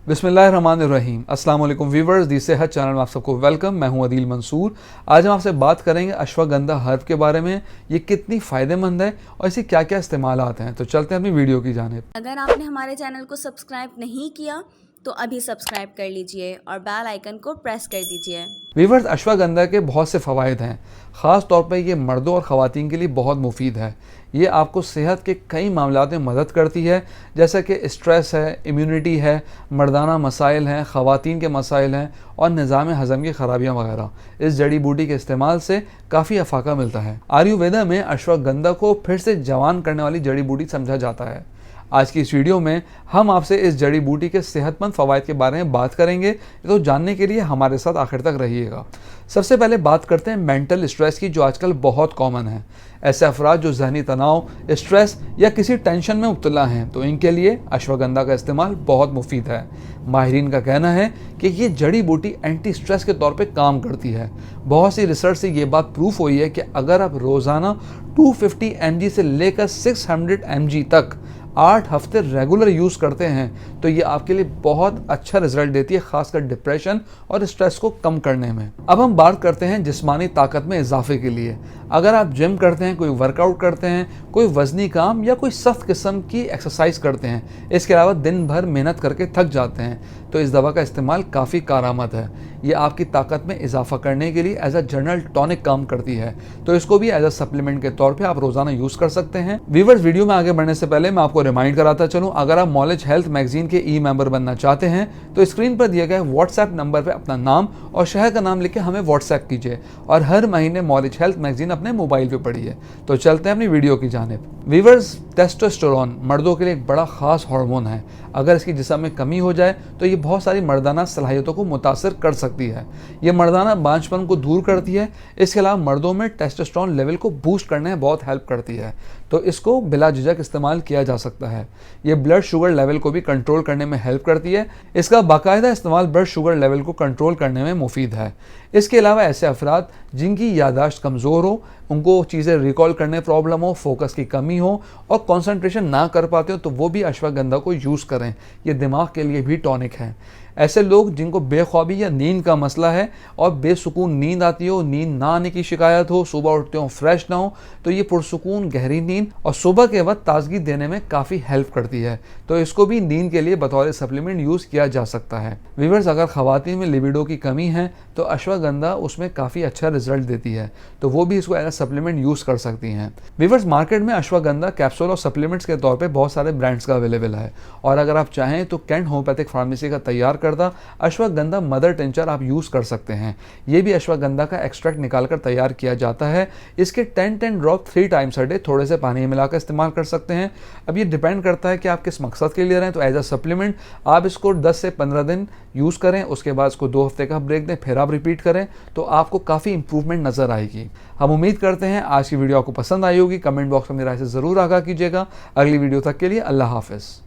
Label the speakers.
Speaker 1: बिस्मिल्लाहिर्रहमानिर्रहीम। अस्सलाम वालेकुम व्यूवर्स, दी सेहत चैनल में आप सबको वेलकम। मैं हूं अदील मंसूर। आज हम आपसे बात करेंगे अश्वगंधा हर्ब के बारे में। ये कितनी फ़ायदेमंद है और इसके क्या क्या इस्तेमालात हैं। तो चलते हैं अपनी वीडियो की जानिब।
Speaker 2: अगर आपने हमारे चैनल को सब्सक्राइब नहीं किया तो अभी सब्सक्राइब कर लीजिए और बेल आइकन को प्रेस कर दीजिए।
Speaker 1: व्यूवर्स, अश्वगंधा के बहुत से फ़वाइद हैं। ख़ास तौर पर ये मर्दों और ख़वातीन के लिए बहुत मुफीद है। ये आपको सेहत के कई मामलात में मदद करती है, जैसे कि स्ट्रेस है, इम्यूनिटी है, मर्दाना मसाइल हैं, ख़वातीन के मसाइल हैं और निज़ाम हज़म की ख़राबियाँ वगैरह। इस जड़ी बूटी के इस्तेमाल से काफ़ी अफाका मिलता है। आयुर्वेदा में अश्वगंधा को फिर से जवान करने वाली जड़ी बूटी समझा जाता है। आज की इस वीडियो में हम आपसे इस जड़ी बूटी के सेहतमंद फ़वाइद के बारे में बात करेंगे, तो जानने के लिए हमारे साथ आखिर तक रहिएगा। सबसे पहले बात करते हैं मेंटल स्ट्रेस की, जो आजकल बहुत कॉमन है। ऐसे अफराद जो जहनी तनाव, स्ट्रेस या किसी टेंशन में मुब्तला हैं, तो इनके लिए अश्वगंधा का इस्तेमाल बहुत मुफीद है। माहिरीन का कहना है कि ये जड़ी बूटी एंटी स्ट्रेस के तौर पे काम करती है। बहुत सी रिसर्च से ये बात प्रूफ हुई है कि अगर आप रोज़ाना 250 mg से लेकर 600 mg तक 8 हफ्ते रेगुलर यूज़ करते हैं, तो ये आपके लिए बहुत अच्छा रिजल्ट देती है, खासकर डिप्रेशन और स्ट्रेस को कम करने में। अब हम बात करते हैं जिस्मानी ताकत में इजाफे के लिए। अगर आप जिम करते हैं, कोई वर्कआउट करते हैं, कोई वजनी काम या कोई सख्त किस्म की एक्सरसाइज करते हैं, इसके अलावा दिन भर मेहनत करके थक जाते हैं, तो इस दवा का इस्तेमाल काफ़ी कारआमद है। ये आपकी ताकत में इजाफा करने के लिए एज अ जनरल टॉनिक काम करती है, तो इसको भी एज अ सप्लीमेंट के तौर पे आप रोज़ाना यूज़ कर सकते हैं। व्यूअर्स, वीडियो में आगे बढ़ने से पहले मैं आपको रिमाइंड कराता चलूँ, अगर आप नॉलेज हेल्थ मैगजीन के ई मेंबर बनना चाहते हैं तो स्क्रीन पर दिए गए व्हाट्सएप नंबर पर अपना नाम और शहर का नाम लिख के हमें व्हाट्सएप कीजिए और हर महीने नॉलेज हेल्थ मैगजीन अपने मोबाइल पे पढ़िए। तो चलते हैं अपनी वीडियो की जानिब। व्यूअर्स, टेस्टोस्टेरोन मर्दों के लिए एक बड़ा ख़ास हार्मोन है। अगर इसकी जिस्म में कमी हो जाए तो ये बहुत सारी मर्दाना सलाहियतों को मुतासर कर सकती है। ये मर्दाना बांझपन को दूर करती है। इसके अलावा मर्दों में टेस्टोस्टेरोन लेवल को बूस्ट करने में बहुत हेल्प करती है, तो इसको बिला झिझक इस्तेमाल किया जा सकता है। ये ब्लड शुगर लेवल को भी कंट्रोल करने में हेल्प करती है। इसका बाकायदा इस्तेमाल ब्लड शुगर लेवल को कंट्रोल करने में मुफीद है। इसके अलावा ऐसे अफराद जिनकी यादाश्त कमज़ोर हो, उनको चीज़ें रिकॉल करने प्रॉब्लम हो, फोकस की कमी हो और कंसंट्रेशन ना कर पाते हो, तो वो भी अश्वगंधा को यूज़ करें। ये दिमाग के लिए भी टॉनिक है। ऐसे लोग जिनको बेख्वाबी या नींद का मसला है और बेसुकून नींद आती हो, नींद ना आने की शिकायत हो, सुबह उठते हो फ्रेश ना हो, तो ये पुरसुकून गहरी नींद और सुबह के वक्त ताजगी देने में काफ़ी हेल्प करती है, तो इसको भी नींद के लिए बतौर सप्लीमेंट यूज़ किया जा सकता है। व्यूअर्स, अगर ख़वातीन में लिबिडो की कमी है तो अश्वगंधा उसमें काफ़ी अच्छा रिजल्ट देती है, तो वो भी इसको एज सप्लीमेंट यूज़ कर सकती हैं। व्यूअर्स, मार्केट में अश्वगंधा कैप्सूल और सप्लीमेंट्स के तौर पर बहुत सारे ब्रांड्स का अवेलेबल है, और अगर आप चाहें तो कैंट होम्योपैथिक फार्मेसी का तैयार करदा अश्वगंधा मदर टिंचर आप यूज़ कर सकते हैं। ये भी अश्वगंधा का एक्सट्रैक्ट निकालकर तैयार किया जाता है। इसके 10 ड्रॉप 3 टाइम्स अ डे थोड़े से पानी में मिलाकर इस्तेमाल कर सकते हैं। अब ये डिपेंड करता है कि आप किस मकसद के लिए ले रहे हैं, तो एज अ सप्लीमेंट आप इसको 10 से 15 दिन यूज़ करें, उसके बाद इसको 2 हफ्ते का ब्रेक दें, फिर आप रिपीट करें, तो आपको काफ़ी इंप्रूवमेंट नज़र आएगी। हम उम्मीद करते हैं आज की वीडियो आपको पसंद आई होगी। कमेंट बॉक्स में मेरी राय से ज़रूर आगाह कीजिएगा। अगली वीडियो तक के लिए अल्लाह हाफ़िज़।